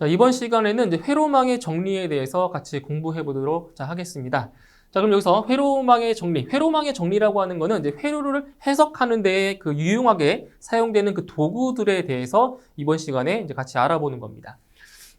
자, 이번 시간에는 이제 회로망의 정리에 대해서 같이 공부해 보도록 하겠습니다. 자, 그럼 여기서 회로망의 정리. 회로망의 정리라고 하는 거는 이제 회로를 해석하는 데 그 유용하게 사용되는 그 도구들에 대해서 이번 시간에 이제 같이 알아보는 겁니다.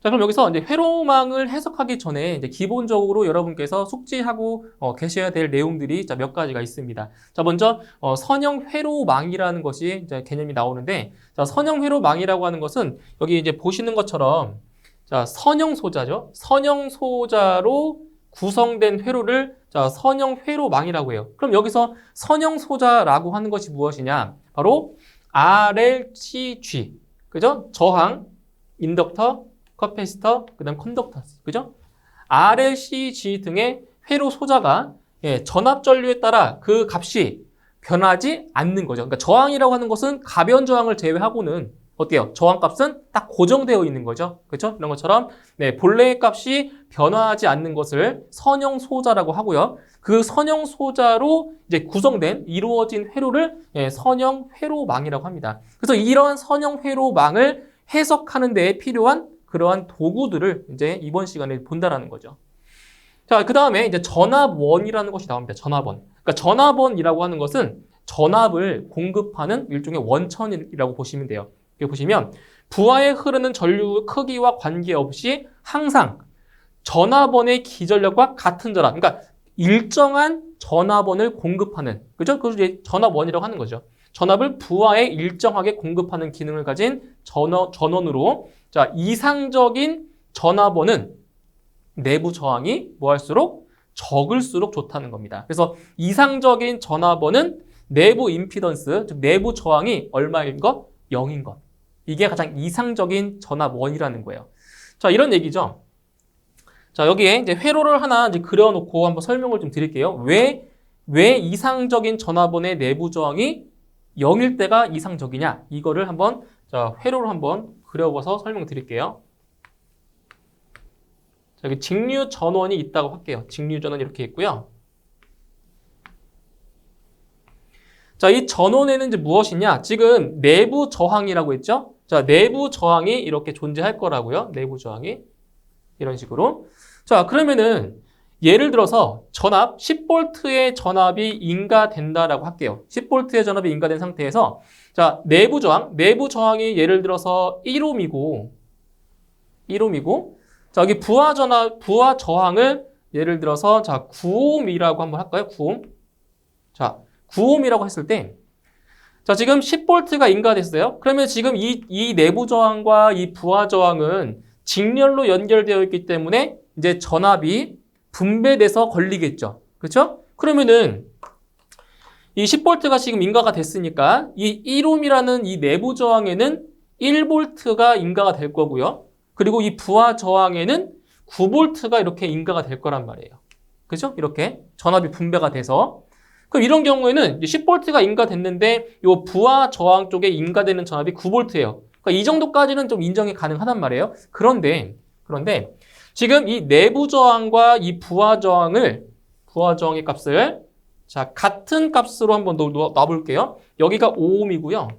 자, 그럼 여기서 이제 회로망을 해석하기 전에 이제 기본적으로 여러분께서 숙지하고 계셔야 될 내용들이 몇 가지가 있습니다. 자, 먼저 선형 회로망이라는 것이 이제 개념이 나오는데, 자, 선형 회로망이라고 하는 것은 여기 이제 보시는 것처럼 자, 선형 소자죠. 선형 소자로 구성된 회로를 자, 선형 회로망이라고 해요. 그럼 여기서 선형 소자라고 하는 것이 무엇이냐? 바로 RLCG, 그죠? 저항, 인덕터, 커패시터, 그다음 컨덕턴스, 그죠? RLCG 등의 회로 소자가 전압 전류에 따라 그 값이 변하지 않는 거죠. 그러니까 저항이라고 하는 것은 가변 저항을 제외하고는 어때요? 저항값은 딱 고정되어 있는 거죠. 그렇죠? 이런 것처럼 본래의 값이 변화하지 않는 것을 선형 소자라고 하고요. 그 선형 소자로 이제 구성된 이루어진 회로를 선형 회로망이라고 합니다. 그래서 이러한 선형 회로망을 해석하는 데 필요한 그러한 도구들을 이제 이번 시간에 본다라는 거죠. 자, 그 다음에 이제 전압원이라는 것이 나옵니다. 전압원. 그러니까 전압원이라고 하는 것은 전압을 공급하는 일종의 원천이라고 보시면 돼요. 여기 보시면 부하에 흐르는 전류 크기와 관계없이 항상 전압원의 기전력과 같은 전압, 그러니까 일정한 전압원을 공급하는, 그죠? 그것을 이제 전압원이라고 하는 거죠. 전압을 부하에 일정하게 공급하는 기능을 가진 전원으로, 자, 이상적인 전압원은 내부 저항이 뭐할수록 적을수록 좋다는 겁니다. 그래서 이상적인 전압원은 내부 임피던스, 즉 내부 저항이 얼마인 것? 0인 것. 이게 가장 이상적인 전압원이라는 거예요. 자, 이런 얘기죠. 자, 여기에 이제 회로를 하나 이제 그려놓고 한번 설명을 좀 드릴게요. 왜 이상적인 전압원의 내부 저항이 0일 때가 이상적이냐? 이거를 한번 자, 회로를 한번 그려봐서 설명 드릴게요. 자, 여기 직류 전원이 있다고 할게요. 직류 전원 이렇게 있고요. 자, 이 전원에는 이제 무엇이냐? 지금 내부 저항이라고 했죠? 자, 내부 저항이 이렇게 존재할 거라고요. 내부 저항이. 이런 식으로. 자, 그러면은 예를 들어서 전압 10V의 전압이 인가된다라고 할게요. 10V의 전압이 인가된 상태에서 자, 내부 저항이 예를 들어서 1옴이고 자, 여기 부하 저항을 예를 들어서 자, 9옴이라고 한번 할까요? 9옴. 자, 9옴이라고 했을 때 자, 지금 10V가 인가됐어요. 그러면 지금 이 내부 저항과 이 부하 저항은 직렬로 연결되어 있기 때문에 이제 전압이 분배돼서 걸리겠죠. 그렇죠? 그러면은 이 10V가 지금 인가가 됐으니까 이 1옴이라는 이 내부 저항에는 1V가 인가가 될 거고요. 그리고 이 부하 저항에는 9V가 이렇게 인가가 될 거란 말이에요. 그렇죠? 이렇게 전압이 분배가 돼서 그럼 이런 경우에는 10V가 인가됐는데 이 부하 저항 쪽에 인가되는 전압이 9V예요. 그러니까 이 정도까지는 좀 인정이 가능하단 말이에요. 그런데 지금 이 내부 저항과 이 부하 저항의 값을 자, 같은 값으로 한번 놔볼게요. 여기가 5옴이고요.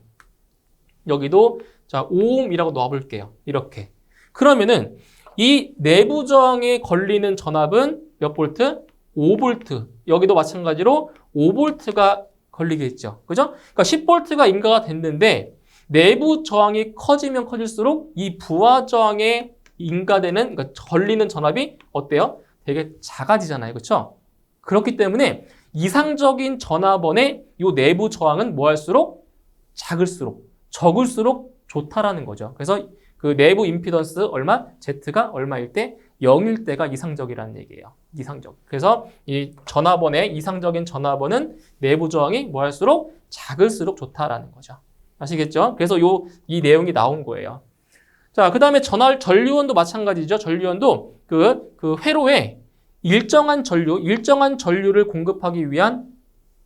여기도 자, 5옴이라고 놔볼게요. 이렇게. 그러면은 이 내부 저항에 걸리는 전압은 몇 볼트? 5V. 여기도 마찬가지로 5V가 걸리겠죠. 그죠? 그러니까 10V가 인가가 됐는데 내부 저항이 커지면 커질수록 이 부하 저항에 인가되는, 그러니까 걸리는 전압이 어때요? 되게 작아지잖아요. 그렇죠? 그렇기 때문에 이상적인 전압원의 이 내부 저항은 뭐 할수록 작을수록, 적을수록 좋다라는 거죠. 그래서 그 내부 임피던스 얼마? Z가 얼마일 때? 0일 때가 이상적이라는 얘기예요. 이상적. 그래서 이 전압원의 이상적인 전압원은 내부 저항이 뭐 할수록 작을수록 좋다라는 거죠. 아시겠죠? 그래서 이 내용이 나온 거예요. 자, 그 다음에 전류원도 마찬가지죠. 전류원도 그 회로에 일정한 전류를 공급하기 위한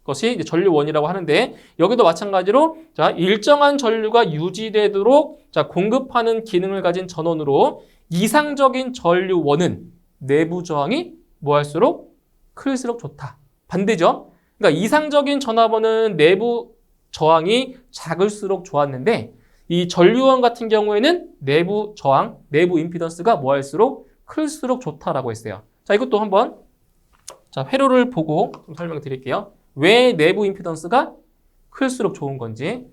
것이 이제 전류원이라고 하는데 여기도 마찬가지로 자, 일정한 전류가 유지되도록 자, 공급하는 기능을 가진 전원으로 이상적인 전류원은 내부 저항이 뭐 할수록 클수록 좋다. 반대죠. 그러니까 이상적인 전압원은 내부 저항이 작을수록 좋았는데 이 전류원 같은 경우에는 내부 저항, 내부 임피던스가 뭐 할수록 클수록 좋다라고 했어요. 자, 이것도 한번 자, 회로를 보고 좀 설명드릴게요. 왜 내부 임피던스가 클수록 좋은 건지.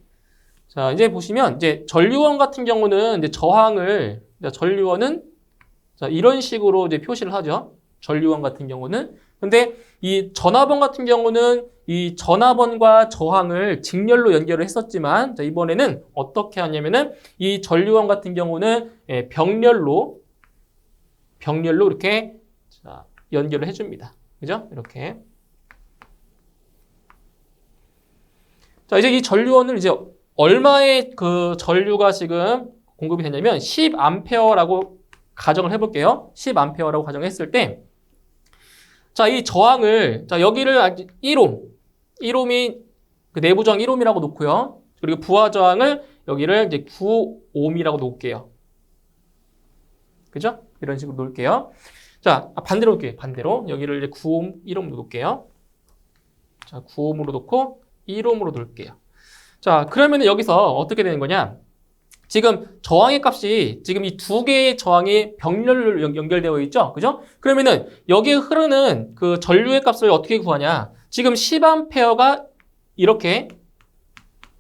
자, 이제 보시면 이제 전류원 같은 경우는 이제 저항을 전류원은 자, 이런 식으로 이제 표시를 하죠. 전류원 같은 경우는. 근데 이 전압원 같은 경우는 이 전압원과 저항을 직렬로 연결을 했었지만 자, 이번에는 어떻게 하냐면은 이 전류원 같은 경우는 병렬로 이렇게 자, 연결을 해줍니다. 그죠? 이렇게. 자, 이제 이 전류원을 이제 얼마의 그 전류가 지금 공급이 되냐면 10A라고 가정을 해볼게요. 10A라고 가정했을 때 자, 이 저항을 자, 여기를 1옴이 그 내부 저항 1옴이라고 놓고요. 그리고 부하 저항을 여기를 이제 9옴이라고 놓을게요. 그죠? 이런 식으로 놓을게요. 자, 반대로 놓을게요. 반대로. 여기를 이제 9옴, 1옴으로 놓을게요. 자, 9옴으로 놓고 1옴으로 놓을게요. 자, 그러면 여기서 어떻게 되는 거냐? 지금 저항의 값이 지금 이 두 개의 저항이 병렬로 연결되어 있죠? 그죠? 그러면은 여기에 흐르는 그 전류의 값을 어떻게 구하냐? 지금 10A가 이렇게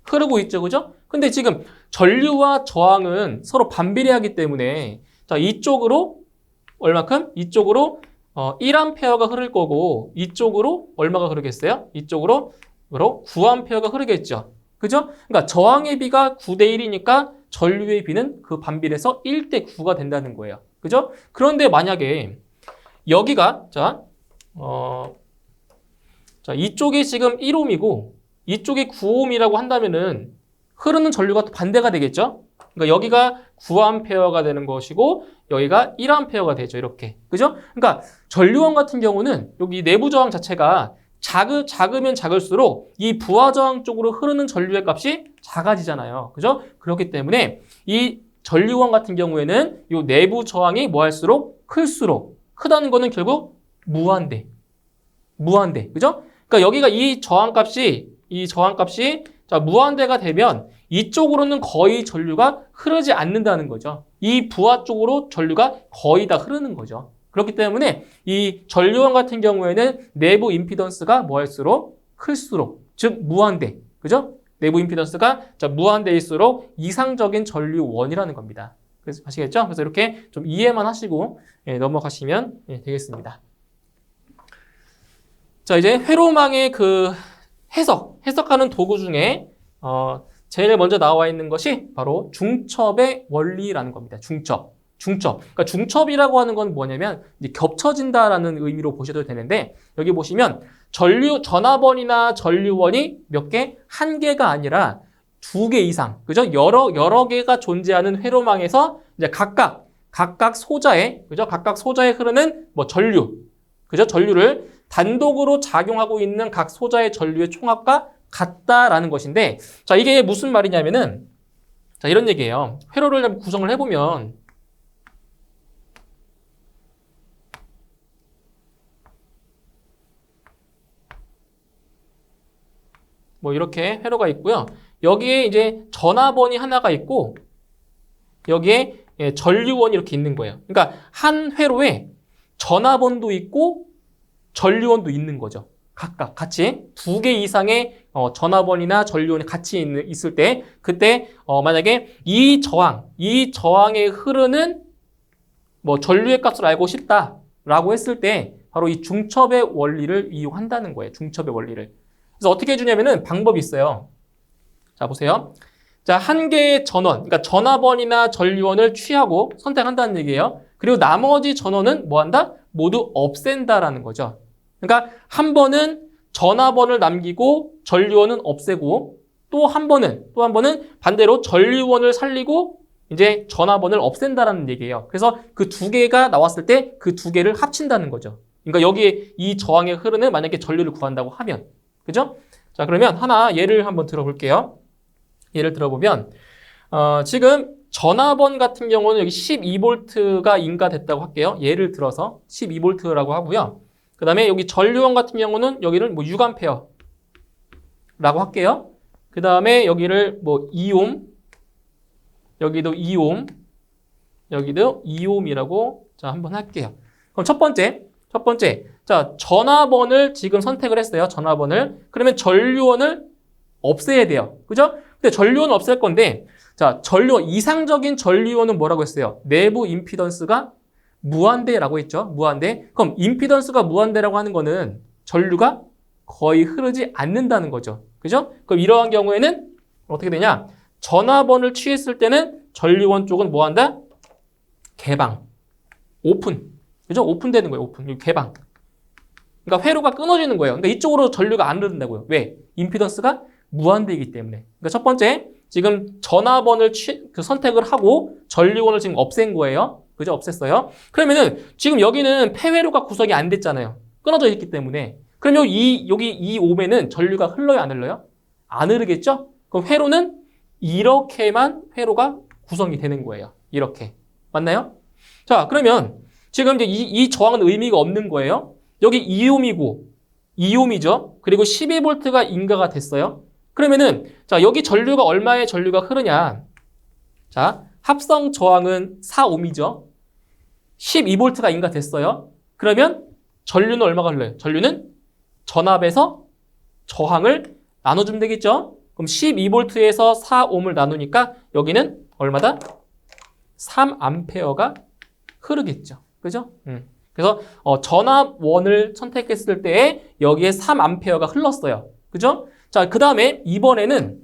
흐르고 있죠? 그죠? 근데 지금 전류와 저항은 서로 반비례하기 때문에 자, 이쪽으로 얼마큼? 이쪽으로 1A가 흐를 거고 이쪽으로 얼마가 흐르겠어요? 이쪽으로 9A가 흐르겠죠. 그죠? 그러니까 저항의 비가 9대 1이니까 전류의 비는 그 반비례해서 1대 9가 된다는 거예요. 그죠? 그런데 만약에 여기가 자, 이쪽이 지금 1옴이고 이쪽이 9옴이라고 한다면은 흐르는 전류가 또 반대가 되겠죠? 그러니까 여기가 9A가 되는 것이고 여기가 1A가 되죠. 이렇게. 그죠? 그러니까 전류원 같은 경우는 여기 내부 저항 자체가 작으면 작을수록 이 부하 저항 쪽으로 흐르는 전류의 값이 작아지잖아요. 그죠? 그렇기 때문에 이 전류원 같은 경우에는 이 내부 저항이 뭐 할수록 클수록 크다는 거는 결국 무한대. 그죠? 그러니까 여기가 이 저항값이 자, 무한대가 되면 이쪽으로는 거의 전류가 흐르지 않는다는 거죠. 이 부하 쪽으로 전류가 거의 다 흐르는 거죠. 그렇기 때문에 이 전류원 같은 경우에는 내부 임피던스가 뭐 할수록 클수록, 즉 무한대. 그죠? 내부 임피던스가 자, 무한대일수록 이상적인 전류원이라는 겁니다. 그래서 아시겠죠? 그래서 이렇게 좀 이해만 하시고 넘어가시면 되겠습니다. 자, 이제 회로망의 그 해석하는 도구 중에 제일 먼저 나와 있는 것이 바로 중첩의 원리라는 겁니다. 중첩. 그러니까 중첩이라고 하는 건 뭐냐면 이제 겹쳐진다라는 의미로 보셔도 되는데 여기 보시면 전압원이나 전류원이 몇 개? 한 개가 아니라 두 개 이상. 그죠? 여러 개가 존재하는 회로망에서 이제 각각 소자에 그죠? 각각 소자에 흐르는 뭐 전류. 그죠? 전류를 단독으로 작용하고 있는 각 소자의 전류의 총합과 같다라는 것인데 자, 이게 무슨 말이냐면은 자, 이런 얘기예요. 회로를 구성을 해보면 뭐 이렇게 회로가 있고요. 여기에 이제 전압원이 하나가 있고 여기에 전류원이 이렇게 있는 거예요. 그러니까 한 회로에 전압원도 있고 전류원도 있는 거죠. 각각 같이 두 개 이상의 전압원이나 전류원이 같이 있을 때 그때 만약에 이 저항에 흐르는 뭐 전류의 값을 알고 싶다라고 했을 때 바로 이 중첩의 원리를 이용한다는 거예요. 중첩의 원리를. 그래서 어떻게 해주냐면은 방법이 있어요. 자, 보세요. 자, 한 개의 전원, 그러니까 전압원이나 전류원을 취하고 선택한다는 얘기예요. 그리고 나머지 전원은 뭐 한다? 모두 없앤다라는 거죠. 그러니까 한 번은 전압원을 남기고 전류원은 없애고 또 한 번은 반대로 전류원을 살리고 이제 전압원을 없앤다라는 얘기예요. 그래서 그 두 개가 나왔을 때 그 두 개를 합친다는 거죠. 그러니까 여기에 이 저항에 흐르는 만약에 전류를 구한다고 하면 그죠? 자, 그러면 하나 예를 한번 들어볼게요. 예를 들어보면 지금 전압원 같은 경우는 여기 12V가 인가됐다고 할게요. 예를 들어서 12V라고 하고요. 그 다음에 여기 전류원 같은 경우는 여기를 뭐 6A라고 할게요. 그 다음에 여기를 뭐 2옴 여기도 2옴, 여기도 2옴이라고 자, 한번 할게요. 그럼 첫 번째. 자, 전화번을 지금 선택을 했어요. 전화번을. 그러면 전류원을 없애야 돼요. 그죠? 근데 전류원을 없앨 건데, 자, 이상적인 전류원은 뭐라고 했어요? 내부 임피던스가 무한대라고 했죠. 무한대. 그럼 임피던스가 무한대라고 하는 거는 전류가 거의 흐르지 않는다는 거죠. 그죠? 그럼 이러한 경우에는 어떻게 되냐? 전화번을 취했을 때는 전류원 쪽은 뭐 한다? 개방. 오픈. 그죠? 오픈되는 거예요. 오픈. 개방. 그러니까 회로가 끊어지는 거예요. 그러니까 이쪽으로 전류가 안 흐른다고요. 왜? 임피던스가 무한대이기 때문에. 그러니까 첫 번째, 지금 전화번을 선택을 하고 전류원을 지금 없앤 거예요. 그죠? 없앴어요. 그러면은 지금 여기는 폐회로가 구성이 안 됐잖아요. 끊어져 있기 때문에. 그럼 여기 이 옴에는 전류가 흘러요? 안 흘러요? 안 흐르겠죠? 그럼 회로는 이렇게만 회로가 구성이 되는 거예요. 이렇게. 맞나요? 자, 그러면 지금 이제 이 저항은 의미가 없는 거예요. 여기 2옴이죠. 그리고 12V가 인가가 됐어요. 그러면은 자, 여기 전류가 얼마의 전류가 흐르냐? 자, 합성 저항은 4옴이죠. 12V가 인가됐어요. 그러면 전류는 얼마가 흘러요? 전류는 전압에서 저항을 나눠주면 되겠죠? 그럼 12V에서 4옴을 나누니까 여기는 얼마다? 3A가 흐르겠죠. 그죠? 그래서 전압원을 선택했을 때 여기에 3A가 흘렀어요. 그죠? 자, 그 다음에 이번에는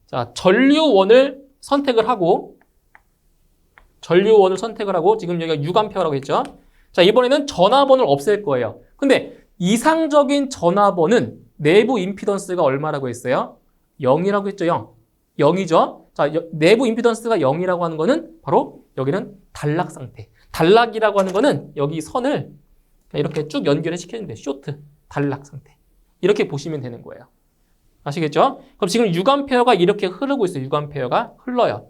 자, 전류원을 선택을 하고 지금 여기가 6A라고 했죠. 자, 이번에는 전압원을 없앨 거예요. 근데 이상적인 전압원은 내부 임피던스가 얼마라고 했어요? 0이라고 했죠. 0이죠. 자, 내부 임피던스가 0이라고 하는 거는 바로 여기는 단락 상태. 단락이라고 하는 거는 여기 선을 이렇게 쭉 연결해 시키는데 쇼트, 단락 상태. 이렇게 보시면 되는 거예요. 아시겠죠? 그럼 지금 6A가 이렇게 흐르고 있어요. 6A가 흘러요.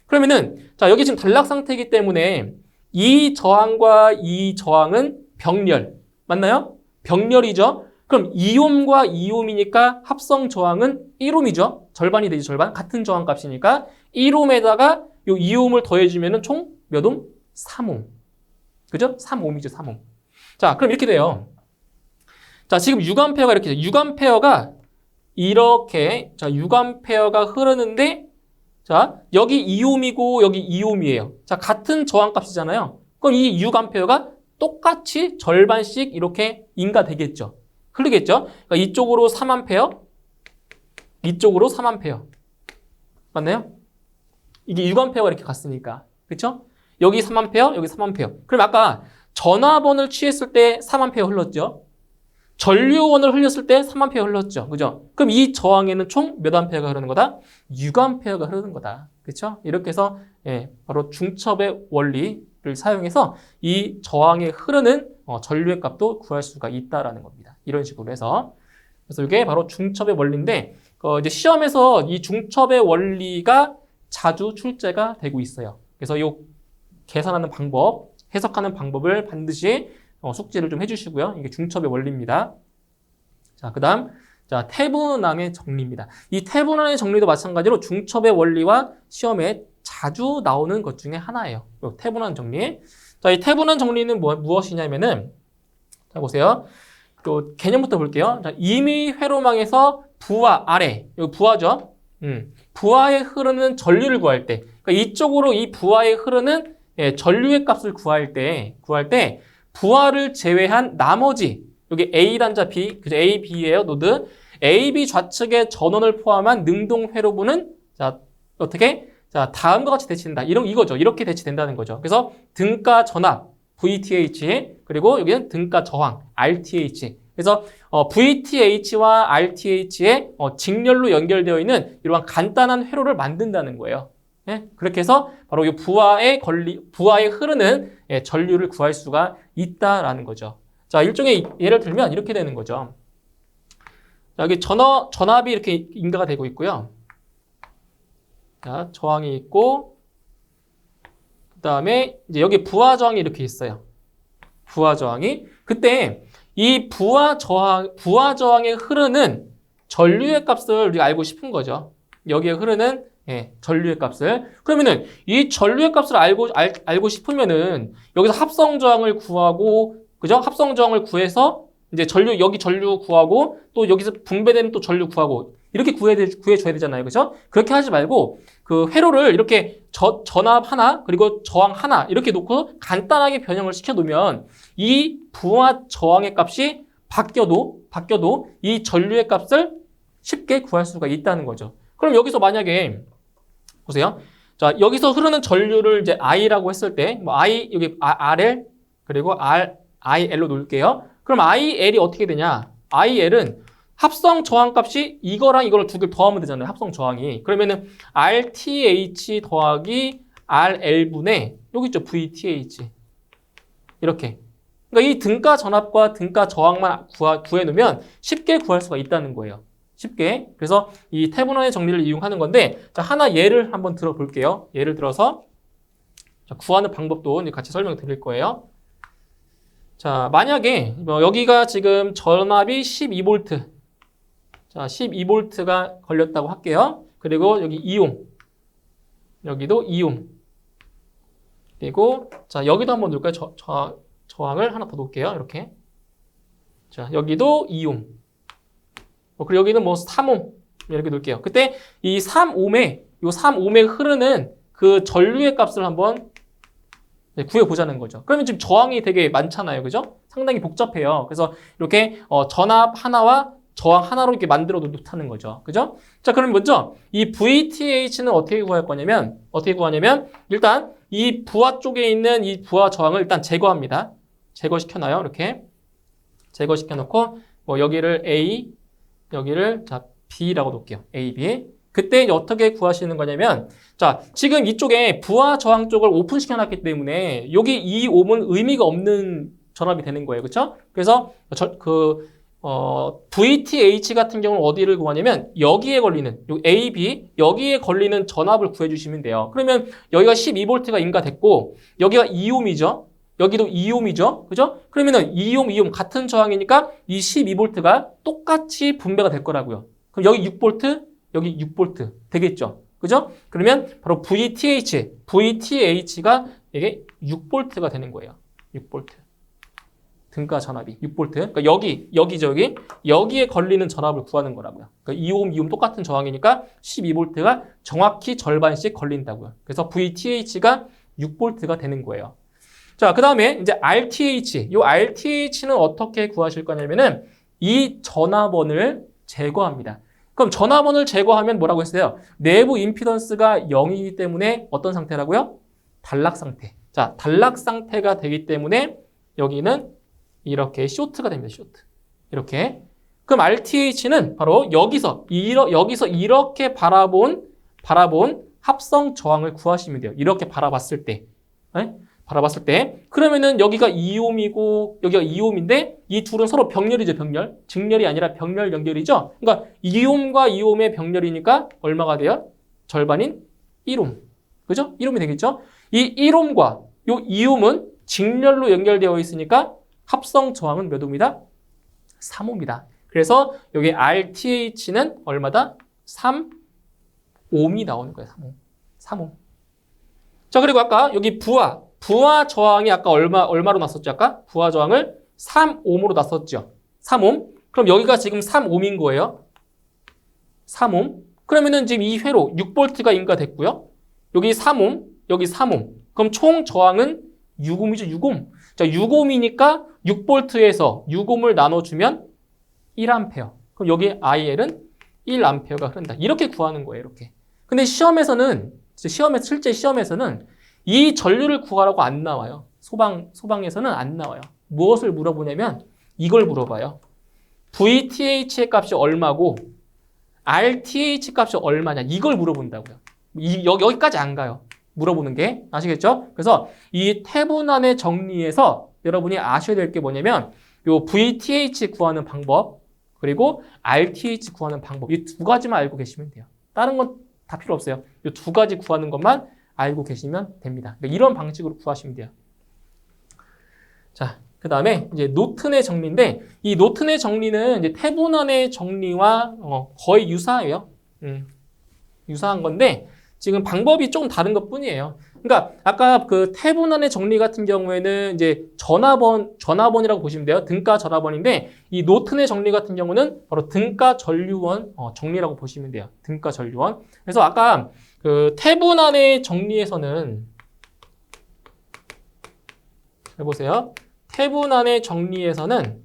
그러면은 자, 여기 지금 단락 상태이기 때문에 이 저항과 이 저항은 병렬. 맞나요? 병렬이죠? 그럼 2옴과 2옴이니까 합성 저항은 1옴이죠? 절반이 되죠, 절반. 같은 저항 값이니까 1옴에다가 요 2옴을 더해주면은 총 몇 옴? 3옴. 그죠? 3옴이죠, 3옴. 자, 그럼 이렇게 돼요. 자, 지금 6A가 이렇게 돼요. 6A가 이렇게, 자, 6A가 흐르는데, 자, 여기 2옴이고 여기 2옴이에요. 자, 같은 저항 값이잖아요. 그럼 이 6A가 똑같이 절반씩 이렇게 인가되겠죠. 흐르겠죠? 그러니까 이쪽으로 3A, 이쪽으로 3A. 맞나요? 이게 6A가 이렇게 갔으니까. 그쵸? 여기 3A, 여기 3A. 그럼 아까 전압원을 취했을 때 3A 흘렀죠? 전류원을 흘렸을 때 3A 흘렀죠? 그죠? 그럼 이 저항에는 총 몇 A가 흐르는 거다? 6A가 흐르는 거다. 그쵸? 이렇게 해서, 예, 바로 중첩의 원리를 사용해서 이 저항에 흐르는 전류의 값도 구할 수가 있다라는 겁니다. 이런 식으로 해서. 그래서 이게 바로 중첩의 원리인데, 이제 시험에서 이 중첩의 원리가 자주 출제가 되고 있어요. 그래서 이 계산하는 방법, 해석하는 방법을 반드시 숙지를 좀 해주시고요. 이게 중첩의 원리입니다. 자, 그 다음, 자, 태분항의 정리입니다. 이 태분항의 정리도 마찬가지로 중첩의 원리와 시험에 자주 나오는 것 중에 하나예요. 태분항 정리. 자, 이 태분항 정리는 무엇이냐면은, 자, 보세요. 그 개념부터 볼게요. 자, 임의 회로망에서 부하 아래, 여기 부하죠. 부하에 흐르는 전류를 구할 때, 그러니까 이쪽으로 이 부하에 흐르는 전류의 값을 구할 때 부하를 제외한 나머지 여기 A란자 B, 그죠? A, B예요. 노드. A, B 좌측의 전원을 포함한 능동 회로부는 자, 어떻게? 자, 다음과 같이 대치된다. 이거죠. 이렇게 대치된다는 거죠. 그래서 등가 전압 VTH 그리고 여기는 등가 저항 RTH. 그래서 VTH와 RTH의 직렬로 연결되어 있는 이러한 간단한 회로를 만든다는 거예요. 예? 그렇게 해서 바로 이 부하에 흐르는 전류를 구할 수가 있다라는 거죠. 자, 일종의 예를 들면 이렇게 되는 거죠. 자, 여기 전압이 이렇게 인가가 되고 있고요. 자, 저항이 있고, 그 다음에 이제 여기 부하 저항이 이렇게 있어요. 부하 저항이. 그때 이 부하 저항에 흐르는 전류의 값을 우리가 알고 싶은 거죠. 여기에 흐르는 예, 전류의 값을. 그러면은 이 전류의 값을 알고 싶으면은 여기서 합성 저항을 구하고, 그죠? 합성 저항을 구해서 이제 여기 전류 구하고 또 여기서 분배되는 또 전류 구하고 이렇게 구해줘야 되잖아요. 그죠? 그렇게 하지 말고 그 회로를 이렇게 전압 하나 그리고 저항 하나 이렇게 놓고 간단하게 변형을 시켜 놓으면 이 부하 저항의 값이 바뀌어도 이 전류의 값을 쉽게 구할 수가 있다는 거죠. 그럼 여기서 만약에 보세요. 자, 여기서 흐르는 전류를 이제 I라고 했을 때, 뭐 I, 여기 RL, 그리고 IL로 놓을게요. 그럼 IL이 어떻게 되냐? IL은 합성 저항 값이 이거랑 이거를 두 개를 더하면 되잖아요. 합성 저항이. 그러면은 RTH 더하기 RL분의, 여기 있죠. VTH. 이렇게. 그러니까 이 등가 전압과 등가 저항만 구해놓으면 쉽게 구할 수가 있다는 거예요. 쉽게. 그래서 이 태분원의 정리를 이용하는 건데, 자, 하나 예를 한번 들어볼게요. 예를 들어서 자, 구하는 방법도 같이 설명드릴 거예요. 자, 만약에 여기가 지금 전압이 12V, 자, 12V가 걸렸다고 할게요. 그리고 여기 2옴, 여기도 2옴, 그리고 자, 여기도 한번 놓을까요? 저항을 하나 더 놓을게요. 이렇게. 자, 여기도 2옴. 그리고 여기는 뭐 3옴 이렇게 놓을게요. 그때 이 3옴에 흐르는 그 전류의 값을 한번 구해보자는 거죠. 그러면 지금 저항이 되게 많잖아요. 그죠? 상당히 복잡해요. 그래서 이렇게 전압 하나와 저항 하나로 이렇게 만들어 놓다는 거죠. 그죠? 자, 그럼 먼저 이 VTH는 어떻게 구할 거냐면, 일단 이 부하 쪽에 있는 이 부하 저항을 일단 제거합니다. 제거시켜놔요. 이렇게. 제거시켜놓고, 뭐 여기를 A, 여기를 자 B라고 놓을게요. A, B. 그때 이제 어떻게 구하시는 거냐면, 자, 지금 이쪽에 부하 저항 쪽을 오픈시켜 놨기 때문에 여기 이 옴은 의미가 없는 전압이 되는 거예요. 그렇죠? 그래서 VTH 같은 경우는 어디를 구하냐면 여기에 걸리는 요 A, B 여기에 걸리는 전압을 구해 주시면 돼요. 그러면 여기가 12V가 인가됐고 여기가 2옴이죠. 여기도 2옴이죠. 그죠? 그러면은 2옴 같은 저항이니까 이 12V가 똑같이 분배가 될 거라고요. 그럼 여기 6V, 여기 6V 되겠죠. 그죠? 그러면 바로 VTH가 이게 6V가 되는 거예요. 6V. 등가 전압이 6V. 그러니까 여기에 걸리는 전압을 구하는 거라고요. 그러니까 2옴 똑같은 저항이니까 12V가 정확히 절반씩 걸린다고요. 그래서 VTH가 6V가 되는 거예요. 자, 그 다음에 이제 RTH. 이 RTH는 어떻게 구하실 거냐면은 이 전압원을 제거합니다. 그럼 전압원을 제거하면 뭐라고 했어요? 내부 임피던스가 0이기 때문에 어떤 상태라고요? 단락 상태. 자, 단락 상태가 되기 때문에 여기는 이렇게 쇼트가 됩니다. 쇼트. 이렇게. 그럼 RTH는 바로 여기서 이렇게 바라본 합성 저항을 구하시면 돼요. 이렇게 바라봤을 때. 네? 바라봤을 때. 그러면은 여기가 2옴이고 여기가 2옴인데 이 둘은 서로 병렬이죠. 병렬. 직렬이 아니라 병렬 연결이죠. 그러니까 2옴과 2옴의 병렬이니까 얼마가 돼요? 절반인 1옴. 그죠? 1옴이 되겠죠? 이 1옴과 요 2옴은 직렬로 연결되어 있으니까 합성 저항은 몇 옴이다? 3옴이다. 그래서 여기 RTH는 얼마다? 3옴이 나오는 거예요. 3옴. 자, 그리고 아까 여기 부하 저항이 아까 얼마로 났었죠? 아까 부하 저항을 3옴으로 났었죠. 3옴. 그럼 여기가 지금 3옴인 거예요. 3옴. 그러면은 지금 이 회로 6V가 인가됐고요. 여기 3옴, 여기 3옴. 그럼 총 저항은 6옴이죠. 6옴. 자, 6옴이니까 6V에서 6옴을 나눠주면 1A. 그럼 여기 IL은 1A가 흐른다. 이렇게 구하는 거예요. 이렇게. 근데 실제 시험에서는 이 전류를 구하라고 안 나와요. 소방에서는 안 나와요. 무엇을 물어보냐면 이걸 물어봐요. VTH의 값이 얼마고 RTH 값이 얼마냐 이걸 물어본다고요. 여기까지 안 가요. 물어보는 게 아시겠죠? 그래서 이 태분안의 정리에서 여러분이 아셔야 될 게 뭐냐면 요 VTH 구하는 방법 그리고 RTH 구하는 방법 이 두 가지만 알고 계시면 돼요. 다른 건 다 필요 없어요. 이 두 가지 구하는 것만 알고 계시면 됩니다. 그러니까 이런 방식으로 구하시면 돼요. 자, 그 다음에 이제 노튼의 정리인데 이 노튼의 정리는 이제 태분안의 정리와 거의 유사해요. 유사한 건데 지금 방법이 조금 다른 것 뿐이에요. 그러니까 아까 그 태분안의 정리 같은 경우에는 이제 전화번이라고 보시면 돼요. 등가 전화번인데 이 노튼의 정리 같은 경우는 바로 등가 전류원 정리라고 보시면 돼요. 등가 전류원. 그래서 아까 그 태분안의 정리에서는 해보세요. 태분안의 정리에서는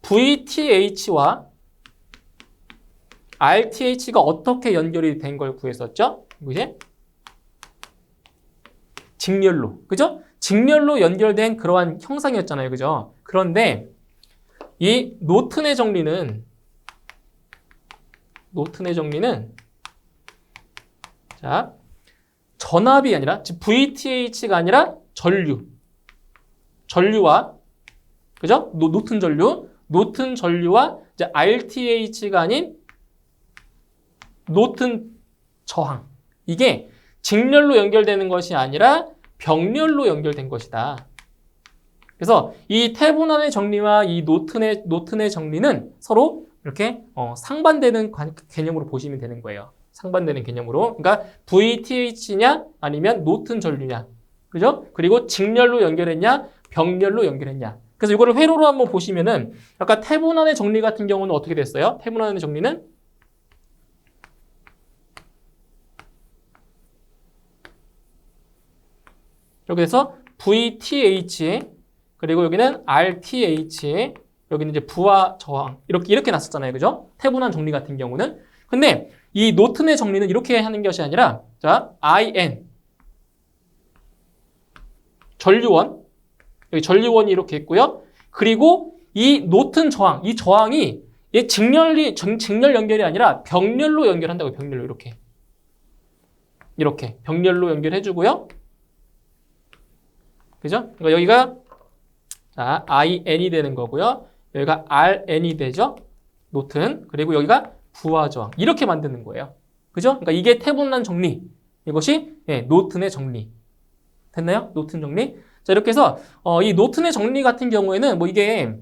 VTH와 RTH가 어떻게 연결이 된 걸 구했었죠? 이게 직렬로, 그죠? 직렬로 연결된 그러한 형상이었잖아요, 그죠? 그런데 이 노튼의 정리는 자, 전압이 아니라 즉 VTH가 아니라 전류와 그죠? 노튼 전류와 이제 RTH가 아닌 노튼 저항. 이게 직렬로 연결되는 것이 아니라 병렬로 연결된 것이다. 그래서 이 태분안의 정리와 이 노튼의 정리는 서로 이렇게 상반되는 개념으로 보시면 되는 거예요. 상반되는 개념으로. 그러니까 VTH냐 아니면 노튼 전류냐. 그죠? 그리고 직렬로 연결했냐 병렬로 연결했냐. 그래서 이거를 회로로 한번 보시면은 아까 태분안의 정리 같은 경우는 어떻게 됐어요? 태분안의 정리는 이렇게 해서 VTH 그리고 여기는 RTH 여기는 이제 부하 저항 이렇게 났었잖아요. 그죠? 태분안 정리 같은 경우는. 근데 이 노튼의 정리는 이렇게 하는 것이 아니라 자, IN 전류원 여기 전류원이 이렇게 있고요. 그리고 이 노튼 저항 이 저항이 직렬 연결이 아니라 병렬로 연결한다고요. 병렬로 이렇게 병렬로 연결해 주고요. 그죠? 그러니까 여기가 자, IN이 되는 거고요. 여기가 RN이 되죠. 노튼. 그리고 여기가 부하 저항. 이렇게 만드는 거예요. 그죠? 그러니까 이게 태분안 정리. 이것이 노튼의 정리. 됐나요? 노튼 정리. 자, 이렇게 해서 이 노튼의 정리 같은 경우에는 뭐 이게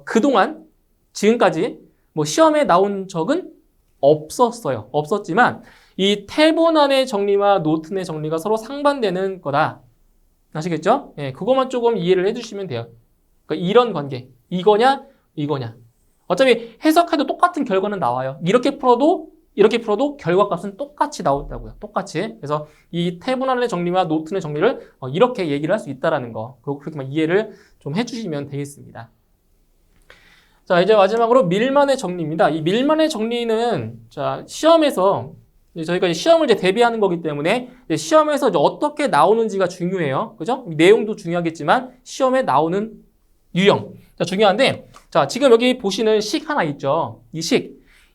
그동안 지금까지 뭐 시험에 나온 적은 없었어요. 없었지만 이 태분안의 정리와 노튼의 정리가 서로 상반되는 거다. 아시겠죠? 예, 그것만 조금 이해를 해주시면 돼요. 그러니까 이런 관계. 이거냐? 어차피 해석해도 똑같은 결과는 나와요. 이렇게 풀어도 결과값은 똑같이 나온다고요. 똑같이. 그래서 이 태분안의 정리와 노튼의 정리를 이렇게 얘기를 할 수 있다라는 거. 그렇게만 이해를 좀 해주시면 되겠습니다. 자, 이제 마지막으로 밀만의 정리입니다. 이 밀만의 정리는 자, 시험에서 저희가 시험을 이제 대비하는 거기 때문에 시험에서 이제 어떻게 나오는지가 중요해요. 그죠? 내용도 중요하겠지만 시험에 나오는 유형. 자, 중요한데 자, 지금 여기 보시는 식 하나 있죠.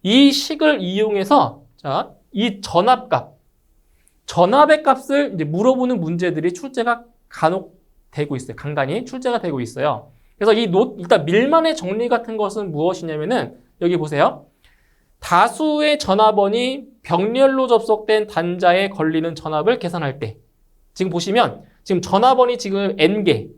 이 식을 이용해서 자, 이 전압의 값을 이제 물어보는 문제들이 출제가 간혹 되고 있어요. 간간히 출제가 되고 있어요. 그래서 일단 밀만의 정리 같은 것은 무엇이냐면은 여기 보세요. 다수의 전압원이 병렬로 접속된 단자에 걸리는 전압을 계산할 때 지금 보시면 지금 전압원이 지금 N개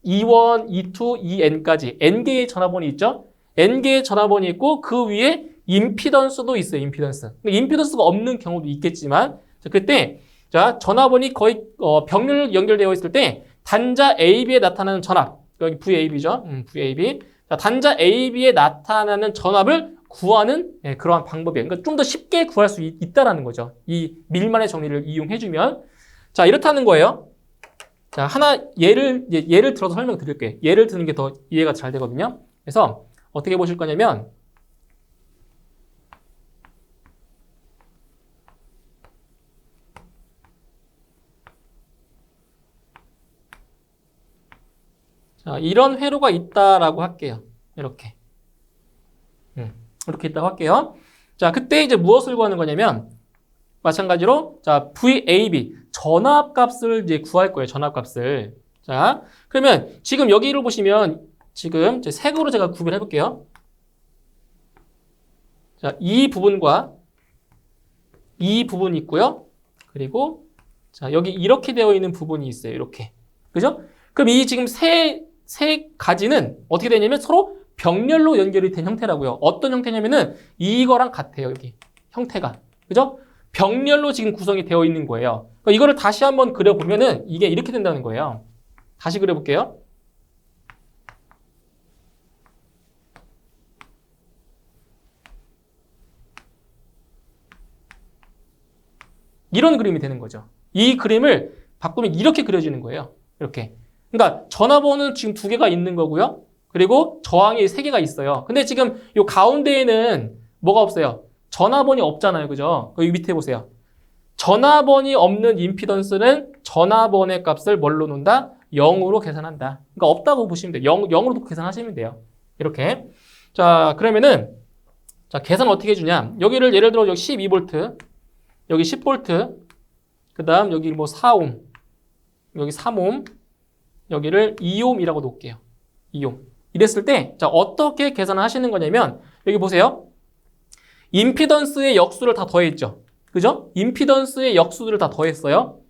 2원, 2, 2N까지 N개의 전압원이 있죠. N개의 전압원이 있고 그 위에 임피던스도 있어요. 임피던스가 없는 경우도 있겠지만 자, 그때 자, 전압원이 거의 병렬 연결되어 있을 때 단자 AB에 나타나는 전압 여기 VAB죠. VAB 자, 단자 AB에 나타나는 전압을 구하는 그러한 방법이에요. 그러니까 좀 더 쉽게 구할 수 있다라는 거죠. 이 밀만의 정리를 이용해주면 자 이렇다는 거예요. 자 하나 예를 들어서 설명드릴게요. 예를 드는 게 더 이해가 잘 되거든요. 그래서 어떻게 보실 거냐면 자 이런 회로가 있다라고 할게요. 이렇게 있다고 할게요. 자, 그때 이제 무엇을 구하는 거냐면 마찬가지로 자, VAB 전압값을 이제 구할 거예요. 전압값을. 자, 그러면 지금 여기를 보시면 지금 색으로 제가 구별해 볼게요. 자, 이 부분과 이 부분이 있고요. 그리고 자, 여기 이렇게 되어 있는 부분이 있어요. 이렇게. 그죠? 그럼 이 지금 세 가지는 어떻게 되냐면 서로 병렬로 연결이 된 형태라고요. 어떤 형태냐면은 이거랑 같아요. 여기 형태가. 그죠? 병렬로 지금 구성이 되어 있는 거예요. 그러니까 이거를 다시 한번 그려보면은 이게 이렇게 된다는 거예요. 다시 그려볼게요. 이런 그림이 되는 거죠. 이 그림을 바꾸면 이렇게 그려지는 거예요. 이렇게. 그러니까 전화번호는 지금 2개가 있는 거고요. 그리고 저항이 3개가 있어요. 근데 지금 이 가운데에는 뭐가 없어요? 전화번이 없잖아요. 그죠? 여기 밑에 보세요. 전화번이 없는 임피던스는 전화번의 값을 뭘로 놓는다? 0으로 계산한다. 그러니까 없다고 보시면 돼요. 0으로 놓고 계산하시면 돼요. 이렇게. 자, 그러면은 자, 계산 어떻게 해주냐? 여기를 예를 들어 여기 12V, 여기 10V, 그 다음 여기 뭐 4옴, 여기 3옴, 여기를 2옴이라고 놓을게요. 2옴. 이랬을 때, 자, 어떻게 계산을 하시는 거냐면, 여기 보세요. 임피던스의 역수를 다 더했죠. 그죠? 임피던스의 역수들을 다 더했어요.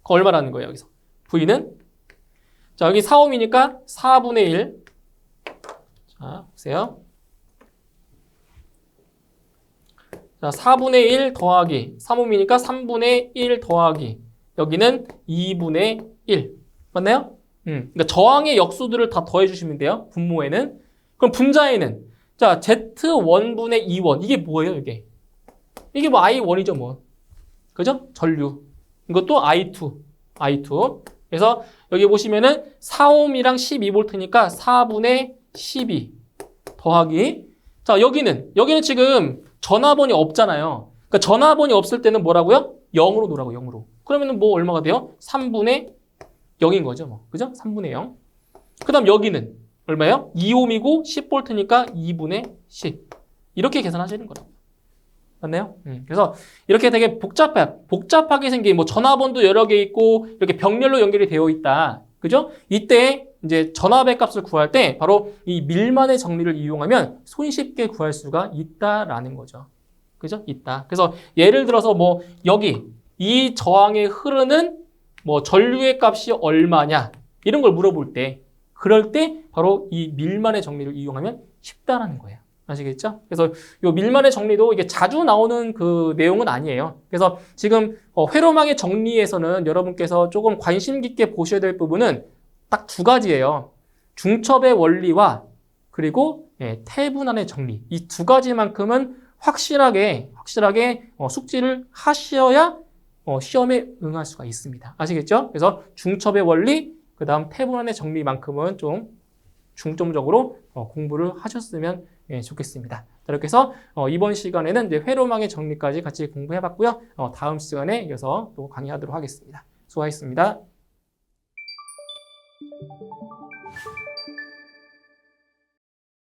그 얼마라는 거예요, 여기서. V는? 자, 여기 4옴이니까 4분의 1. 자, 보세요. 자, 4분의 1 더하기 3옴이니까 3분의 1 더하기 여기는 2분의 1 맞나요? 그러니까 저항의 역수들을 다 더해주시면 돼요. 분모에는. 그럼 분자에는 자 Z1분의 2원 이게 뭐예요 이게? 이게 뭐 I1이죠 뭐. 그죠? 전류. 이것도 I2. 그래서 여기 보시면은 4옴이랑 12V니까 4분의 12 더하기 자 여기는 지금 전화번이 없잖아요. 그러니까 전화번이 없을 때는 뭐라고요? 0으로 놓으라고 0으로. 그러면은 뭐 얼마가 돼요? 3분의 0인 거죠. 뭐. 그죠? 3분의 0. 그 다음 여기는 얼마예요? 2옴이고 10V니까 2분의 10. 이렇게 계산하시는 거라고. 맞나요? 그래서 이렇게 되게 복잡하게 생긴 뭐 전화번도 여러 개 있고 이렇게 병렬로 연결이 되어 있다. 그죠? 이때 이제 전압의 값을 구할 때 바로 이 밀만의 정리를 이용하면 손쉽게 구할 수가 있다라는 거죠. 그죠? 있다. 그래서 예를 들어서 뭐 여기 이 저항에 흐르는 뭐 전류의 값이 얼마냐 이런 걸 물어볼 때 그럴 때 바로 이 밀만의 정리를 이용하면 쉽다라는 거예요. 아시겠죠? 그래서 이 밀만의 정리도 이게 자주 나오는 그 내용은 아니에요. 그래서 지금 회로망의 정리에서는 여러분께서 조금 관심 깊게 보셔야 될 부분은 딱 2가지예요. 중첩의 원리와 그리고 태분한의 정리. 이 2가지만큼은 확실하게 숙지를 하셔야 시험에 응할 수가 있습니다. 아시겠죠? 그래서 중첩의 원리, 그 다음 태분한의 정리만큼은 좀 중점적으로 공부를 하셨으면 좋겠습니다. 이렇게 해서 이번 시간에는 이제 회로망의 정리까지 같이 공부해봤고요. 다음 시간에 이어서 또 강의하도록 하겠습니다. 수고하셨습니다.